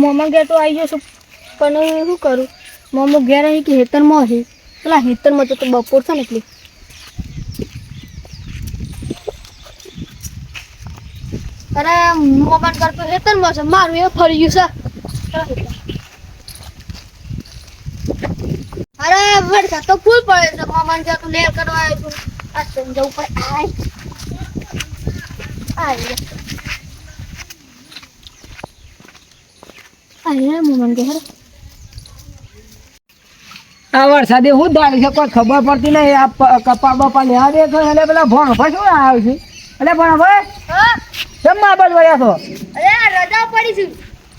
મોમાં ઘેર તો આવી જશું પણ શું કરું મોમો ઘેર અહીં કે હેતરમાં છે પેલા હેતરમાં તો બપોર છે ને એટલે અરે મોમાન કરતો હેતરમાં છે મારું એ ફરી ગયું છે અરે વરસાદ તો ફૂલ પડે છે મોમાન ઘેર તો લેર કરવા આવ્યો છું આ જવું પડે આય મોમાન ઘેર આ વરસાદે હું ધારી છે કોઈ ખબર પડતી નહીં આ કપા બપા લેવા દે તો એટલે પેલા ભણ શું આવ્યો છે એટલે ભણ ભાઈ કેમ માં બાજુ વળ્યા છો અરે રજા પડી છે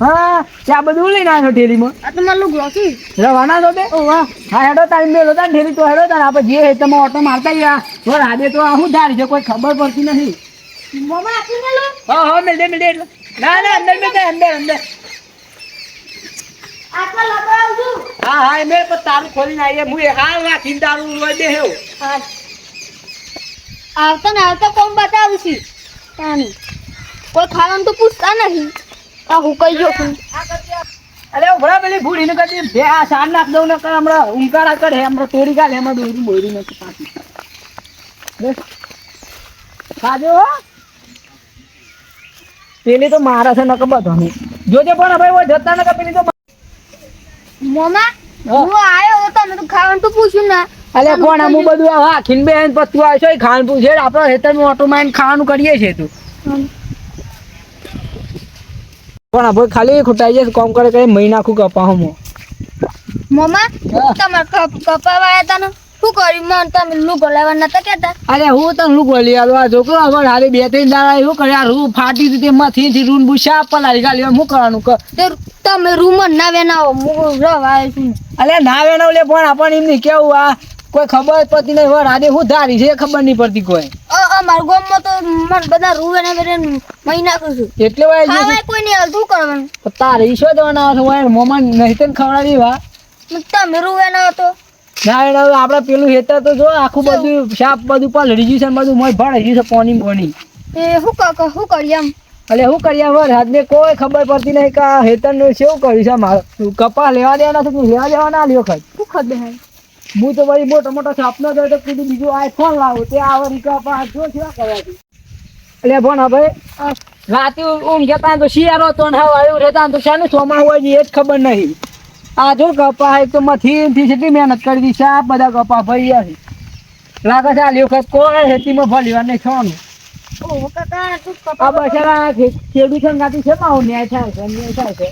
હા ત્યાં બધું લઈને આવ્યો ઠેલીમાં આ તો મારું ગ્લોસી રવાના છો તે વાહ હા હેડો તારી મેલો તા ઠેલી તો હેડો તાર આપણે જે તમે ઓટો મારતા ગયા વરસાદે તો આ હું ધારી છે કોઈ ખબર પડતી નથી મોમા આપી મેલો હા મિલ દે એટલે ના અંદર મેં કઈ અંદર આટલા લગાવું છું હા મેં પણ તારું ખોલીને આવીએ હું હા રાખીને તારું રોઈ દે હેવ હા આવતા કોમ બતાવું છું તાની કોઈ ખાવાનું તો પૂછતા નહીં આ હું કઈ જો છું અરે ઉભરા પેલી ભૂડીને કદી બે આ સાર નાખ દઉં ને હમણાં ઉંકારા કરે હમણાં તોડી કાઢે એમાં દોરી બોરી નથી પાછી ખાજો પેલી તો મારા છે નક બધો જોજે પણ ભાઈ જતા ને પેલી તો મોમા હું આયો હતો ને તો ખાવાનું તો પૂછ્યું ના અલે કોણ હું બધું હા ખીન બેન પત્તું આવ્યો છે ખાવાનું પૂછે આપણે હેતરમાં ઓટો મારીને ખાવાનું કરીએ છીએ તું પણ આપણે ખાલી ખોટાઈ જશે કામ કરે કરે મહી નાખું કપાહમાં મોમા તમાર કપા વાયા તા ને શું કર્યું મન તમે લુગો લેવા નતા કેતા અરે હું તને લુગો લઈ આવ્યો આ છોકરો હવે હાલી 2-3 દાડા શું કરે આ રૂ ફાટી હતી તેમાંથી રૂન બુશા પલાળી ગાલી શું કરવાનું કર તમે રૂમ ના વેનાવો હું રવાય છું અલે ના વેનાવ લે પણ આપણને એમ નહીં કેવું આ કોઈ ખબર પડતી નહીં વર આડે હું ધારી છે ખબર નહીં પડતી કોઈ અમાર ગામમાં તો મને બધા રૂવે ને બેન મહિના કરું છું એટલે હોય કોઈ નહીં હાલ શું કરવાનું તારે ઈશો દેવાના હોય મોમાં નહીં તને ખવડાવી વા તમે રૂવે ના હતો ના વેનાવ આપણે પેલું હેતર તો જો આખું બધું શાપ બધું પલળી ગયું છે બધું મોય ભરાઈ ગયું છે પાણી બોની એ શું કરીએ એમ અલે શું કર્યા વર હાથને કોઈ ખબર પડતી નહીં કે આ હેતરનું કેવું કર્યું છે મારે કપા લેવા દેવાના છે લેવા દેવા ના લ્યો ખાઈ શું ખબર હું તો વળી મોટો સપનો જોયો તો કીધું બીજું આઈફોન લાવું તે આવડી કપા જો કેવા કરવાથી એટલે ભણ હવે રાતે ઊંઘ જતા તો શિયાળો તો ને હવે આવ્યું રહેતા તો શાનું સોમાં હોય છે એ જ ખબર નહીં આ જો કપા એક તો મથી કેટલી મહેનત કરી દી છે આ બધા કપા ભાઈ લાગે છે આ લ્યો કોઈ ખેતીમાં ભલ્યું નહીં ખાવાનું ઓહો કાકા તું આ કપા બચારા ખેડૂત સંગાતી છે માં ન્યાય થાય છે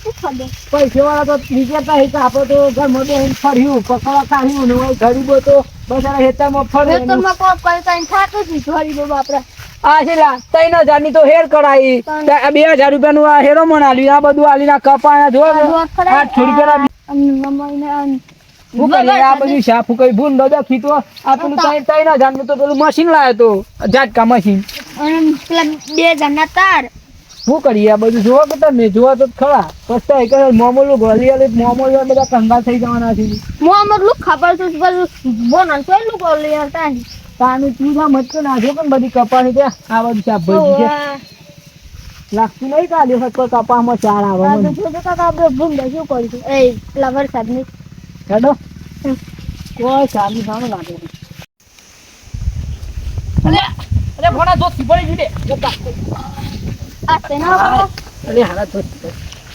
શું ખબર પૈસા વાળા તો વિચારતા હોય કે આપણે તો ઘરમાં બેસીને ફર્યું પકડવા કાઢ્યું ને હોય ગરીબો તો બચારા હેતરમાં ફરે ખેતરમાં કોપ કઈ થાતું જ ગરીબો બાપરા આ છે 3000 ની તો હેર કરાવી 2000 રૂપિયાનું આ હેરો મન આલ્યું આ બધું આલીના કપા જો 800 રૂપિયા હું કરીએ આ બધું સાફું કઈ ભૂલ દખી તો આ પેલું 3000 નું તો પેલું મશીન લાવ્યો તો ઝાટકા મશીન અને પેલા 2000 ના તાર શું કરીએ આ બધું જોવા કે તમે જોવા તો ખરા પછી કે મોમોલું ગોલી મોમોલ બધા કંગાલ થઈ જવાના છે મોહમ્મદ લુક ખબર છે બધું બોનન તો લુક ઓલી હતા તાનું ચૂલા મત નાખો પણ બધી કપાની છે આ બધું શાકભાજી છે લાગતું નહીં કાઢ્યો કોઈ કપામાં ચાર આવે કાકા આપણે ભૂંડા શું કરીશું એ પેલા વરસાદ ની હેડો કોઈ ચારની સામે લાગે અરે ભણા દોસ્ત પડી જુદે આ તેના અરે હારા તો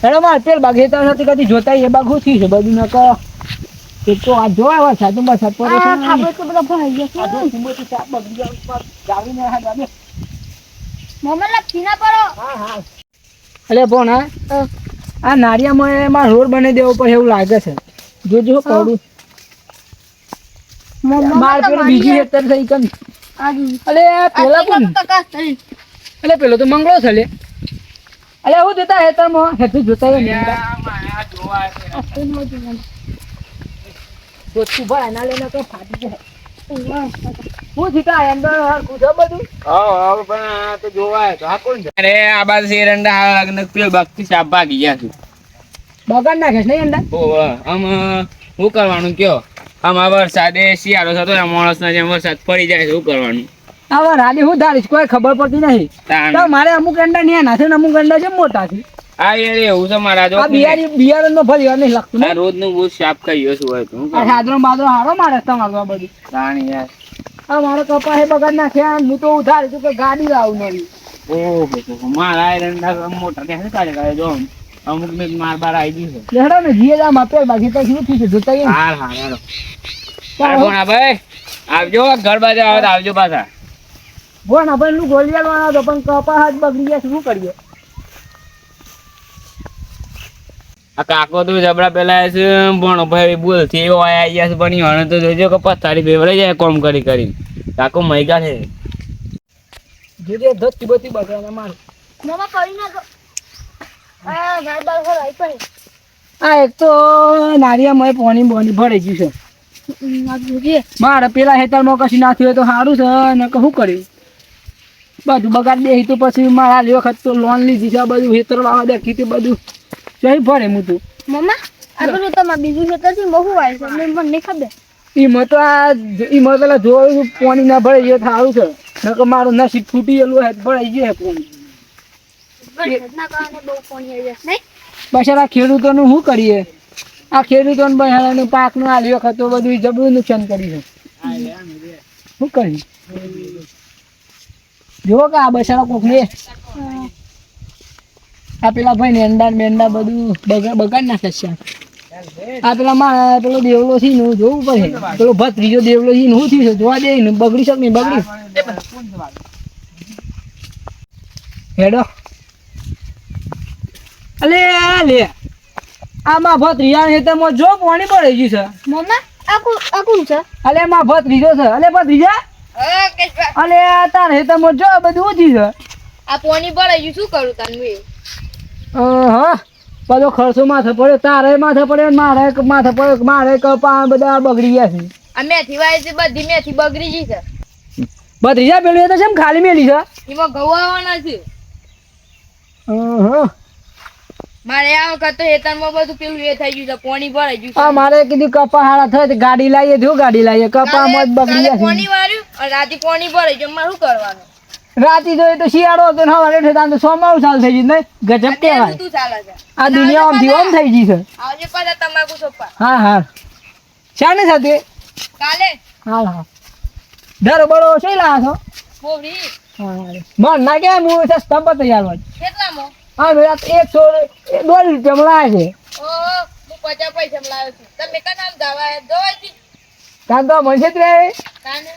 હેડો માર પેલ બાગેતા નથી કદી જોતા એ બાગ હું થી છે બધું ન કો એક તો આ જોવા વરસાદ તો બસ પડે છે ખાબર તો બધા ભરાઈ ગયા આ તો સિંબોથી ચાપ બગડી ઉપર જાવીને હા દાદે મોહમ્મદ લા પીના પડો હા અલે પણ આ નારિયામાં એમાં રોડ બની દેવો પર એવું લાગે છે જોજો કોડું માર પેલો બીજી હેતર થઈ કન અલે પેલા પણ અલે પેલો તો મંગળો છે લે અલે હું દેતા હેતરમાં હેતુ જોતા હે માયા જોવા છે તો તું ભાઈ ના લેના તો ફાટી જાય હું જીતા અંદર કુછો બધું હા પણ તો જોવાય તો આ કોણ છે અરે આ બાદ શેરંડા ને પેલ બાકી સાપ ભાગી ગયા છે બગાડ નાખે છે નહીં અંડા ઓ આમ શું કરવાનું કયો આમ આ વરસાદે શિયાળો થતો ને માણસના જેમ વરસાદ પડી જાય છે શું કરવાનું આવા રાડી હું ધારીશ કોઈ ખબર પડતી નહીં તો મારે અમુક અંડા ન્યા ના છે ને અમુક અંડા છે મોટા છે આ યાર એવું છે મારા જો આ બિયારણ નો ફરી નહીં લાગતું આ રોજ નું બહુ સાફ ખાઈ શું હોય તું આ હાદરો બાદરો હારો મારે તમારો બધું તાણી યાર આ મારો કપા હે બગાડ નાખ્યા હું તો ઉધાર છું કે ગાડી લાવું નવી ઓહો મારા એરંડા મોટા ને કાઢે જો અમુક ને માર બાર આવી ગયું છે લેડો ને જીએ જા માપે બાકી તો શું થયું છે જોતા આવીએ. હાલ હાલ હાલો ભોણા ભાઈ આવજો ઘર બાજુ આવે તો આવજો પાછા બોન આપણે નું ગોલિયાળવાનો હતો પણ કપા હાથ બગડી ગયા છે, શું કરીએ? આ કાકો તો જબડા પેલા છે ભણો ભાઈ બોલથી એવો આયા ગયા છે પણ હવે તો જોજો કે પથારી બેવરાઈ જાય કોમ કરી કરીને કાકો મૈગા છે જોજે ધોતી બોતી બગાડે માર. મામા કરી નાખો આ ગાય બાર ઘર આવી પડી આ એક તો નારિયામાં પોણી બોની ભરાઈ ગયું છે આ જોઈએ મારે પેલા હેતરમાં કશું ના થયું હોય તો સારું છે ને શું કર્યું બધું બગાડ દે તો પછી મારા આ વખત તો લોન લીધી છે આ બધું હેતર વાળા દેખી તે બધું જઈ ભરે હું તું મમ્મા આ બધું તમારે બીજું ખેતર થી બહુ આવી છે મને નહીં ખબર એમાં તો આ એમાં પેલા જોયું પોણી ના ભરાઈ ગયું સારું છે નકર મારું નસીબ ફૂટી ગયેલું હોય ભરાઈ ગયું પોણી વરસાદના કારણે બહુ પાણી આવી જશે નહીં પછી આ ખેડૂતોનું શું કરીએ આ ખેડૂતોને બહેરાનું પાકનું આ વખત તો બધું જબરું નુકસાન કર્યું છે શું કરી જુઓ કે આ બસારા કોકને આ પેલા ભાઈ ને અંડા મેંડા બધું બગાડ નાખે છે આ પેલા માં પેલો દેવલો છે ને જોવું પડે પેલો ભત્રીજો દેવલો છે ને શું થયું છે જોવા દે ને બગડી શકે ને બગડી હેડો અલે લે આમાં ભત્રીજા હેતરમાં જો પાણી પડે ગયું છે મમ્મા આ કોણ છે અલે માં ભત્રીજો છે અલે ભત્રીજા અલે તાર હેતરમાં જો બધું ઓછી છે આ પાણી ભરાઈ ગયું શું કરું તાનું હા બધો ખર્ચો માથે પડ્યો તારે માથે પડ્યો મારે માથે પડ્યો મારે કપા બધા બગડી ગયા છે આ મેથી વાય છે બધી મેથી બગડી ગઈ છે ભત્રીજા પેલું એ તો છે ખાલી મેલી છે એમાં ઘઉં આવવાના છે મારે આ વખત તો હેતરમાં બધું પેલું એ થઈ ગયું છે પાણી ભરાઈ ગયું આ મારે કીધું કપા હારા થાય તો ગાડી લાવીએ જો ગાડી લાવીએ કપા મત બગડી ગયા પાણી વાળ્યું અને રાતે પાણી ભરાઈ ગયું મારે શું કરવાનું રાતી જોઈએ તો શિયાળો હતો ને હવારે ઠેતા તો સોમારું ચાલ થઈ ગયું નહીં ગજબ કહેવાય તું ચાલે છે આ દુનિયા આમથી આમ થઈ ગઈ છે આવજે પાછા તમાકુ સોપા હા હા શાને સાથે કાલે હા હા દર બળો છે લા છો બોરી મન ના કે હું સસ્તા પર તૈયાર હોય કેટલામાં હા ભાઈ 100 રૂપિયા મળે છે ઓ હું 50 પૈસા લાવ્યો છું તમે કા નામ દાવા દોવાથી કાં તો મળશે જ રહે કાને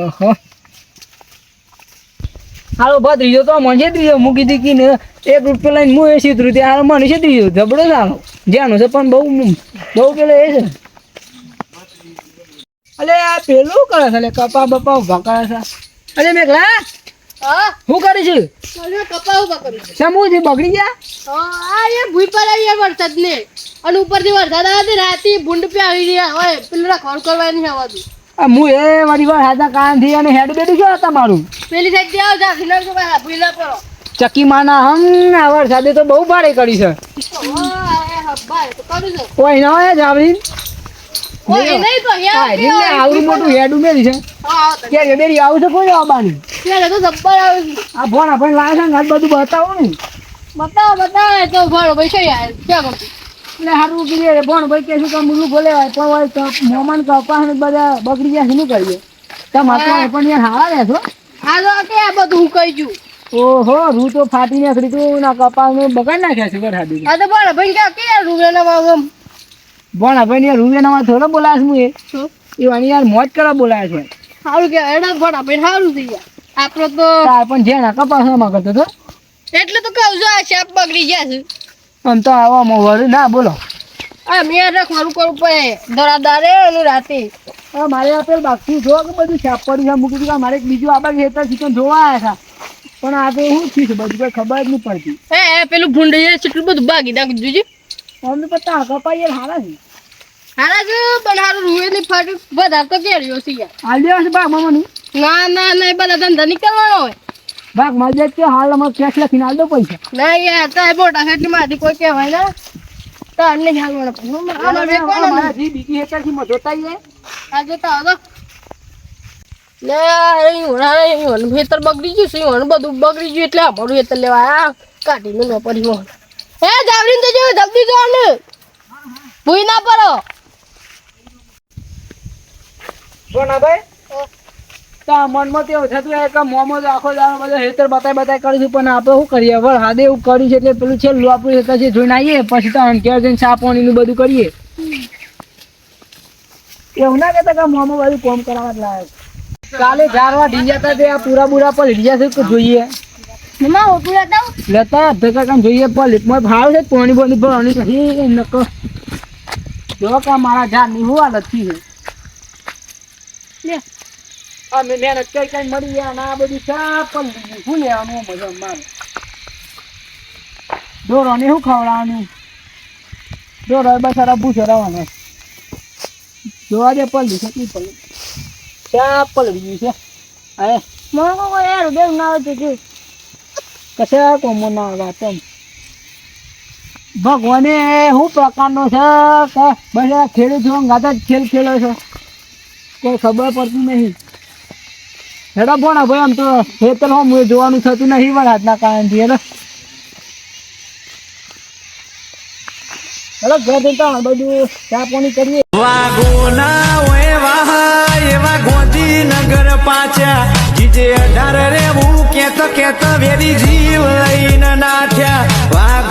ઓહો હાલો ભત્રીજો તો મને ત્રીજો મૂકી દીધી ને 1 રૂપિયો લઈને હું 80 રૂપિયા હાલો મને છે ત્રીજો જબડો સારો જ્યાંનો છે પણ બહુ પેલો એ છે અલે આ પેલું કરે છે એટલે કપા બપા ઉભા કરે છે અરે મેઘલા હા શું કરી છે મને કપા ઉભા કર્યું છે સમૂહ થી બગડી ગયા આ એ ભૂઈ પર આવી વરસાદ ને અને ઉપરથી વરસાદ આવે રાતે ભૂંડ પે આવી રહ્યા હોય પેલું ખોળ કરવા નહીં આવતું આ હું એ મારી વાર હાથના કાન થી અને હેડ બેઠું છે તમારું પેલી સાઈડ થી આવ જા વિનર તો ભાઈ ભૂલા કરો ચક્કી માના હમ આ વરસાદે તો બહુ ભારે કરી છે ઓ એ હબ્બા તો કરું છે કોઈ ના હોય જાવરી ઓય નહીં તો યાર આવડું મોટું હેડ ઉમેરી છે હા કે બેરી આવું છે કોઈ આવવાની ત્યારે તો જબ્બર આવે છે આ ફોન આપણે લાવે છે ને બધું બતાવો ને બતાવો તો ભરો ભાઈ છે યાર ક્યાં કરતું એટલે સારું કીધે ફોન ભાઈ કે શું કામ મુલું બોલે પણ મોમાન કપા ને બધા બગડી ગયા શું કરીએ તમારે તો પણ યાર હારા રહેશો આ તો કે આ બધું હું કહી જુ ઓહો રૂ તો ફાટી નાખી તું ના કપા ને બગાડ નાખ્યા છે વરસાદી આ તો ભરો ભાઈ કે રૂવેના વાગમ ભણા ભાઈ ને રૂવેનામાં થોડો બોલાશ હું એ વાની યાર મોજ કરવા બોલાય છે સારું કે એડા ભણા ભાઈ સારું થઈ ગયા આપણો તો તાર પણ જેના કપાસમાં કરતો તો એટલે તો કહું છું આ શાપ બગડી ગયા છે આમ તો આવામાં વળી ના બોલો આ મેં રાખવાનું કરવું પડે દરાદારે અને રાતે હા મારે આ પેલું બાકી જો કે બધું છાપ પડી છે મૂકી દીધું મારે એક બીજું આ બાજુ હેતર ચિકન જોવા આવ્યા હતા પણ આ તો શું થયું છે બધું કઈ ખબર જ નહીં પડતી હે પેલું ભૂંડ કેટલું બધું બાકી નાખ્યું જોજો અમને પતા કપાઈ યાર હારા છે હારા છે પણ હારું રૂએ ની ફાટ વધારે તો કેર્યો છે યાર હાલ દેવા છે ભાગ મામાનું ના ના ના એ બધા ધંધા નીકળવાનો હોય ભાગ માલ દે કે હાલ અમારે કેશ લખીને હાલ દો પૈસા ના યાર તાય મોટા ખેતી માંથી કોઈ કહેવાય ને તો અમને જ હાલવાનો પણ આમાં વેકવાનો મારા જી બીજી હેતર થી જોતા જાય આ જોતા હતો લે અહીં ખેતર બગડી ગયું છે બધું બગડી ગયું એટલે અમારું ખેતર લેવા આ કાઢીને ન પડી એ જાવરીન તો જો જલ્દી જો ને ભૂઈ ના પડો ભાઈ તા મનમાં તો એવું થતું હોય કે મોમો તો આખો દાડો બધો હેતર બતાય કરીશું પણ આપણે શું કરીએ હવે હાદે એવું કર્યું છે એટલે પેલું છેલ્લું આપણું હેતર છે જોઈને આવીએ પછી તો અંકેર જઈને ચા પાણીનું બધું કરીએ એવું ના કહેતા કે મોમો બધું કોમ કરાવવા જ લાયક કાલે ઝાડવા ઢીંજાતા તે આ પૂરા બુરા પર ઢીંજા છે કે જોઈએ મમ્મા ઓટું લેતા આવું? લેતા ભેગા કામ જોઈએ પર લીપમાં ભાવ છે પાણી બોની ભરવાની પછી નકો જો કે મારા ઝાડની શું હાલત થઈ છે લે અમે મહેનત કઈ મળી ગયા ને આ બધું ચા પણ શું લેવાનું મજા મારે દોરોને શું ખવડાવવાનું દોરો બસ સારા ભૂસો રહેવાનો જોવા દે પલડી છે પલડી ચા પલડી ગયું છે અરે મમ્મા કોઈ યાર બેવ ના આવે તો કશા કોમો ના વાત એમ ભગવાને શું પ્રકારનો છે કે બધા ખેડૂત છો ગાતા જ ખેલ છે કોઈ ખબર પડતી નહીં હેડો ભણા ભાઈ આમ તો ખેતર હોમ જોવાનું થતું નહીં વરસાદના કારણથી હેડો ઘર જતા બધું ચા પાણી કરીએ વાગોના ઓય વાહ એવા ગોંધીનગર પાછા જીજે 18 રેવું કેત વેરી જીવ લઈને નાઠ્યા વાગ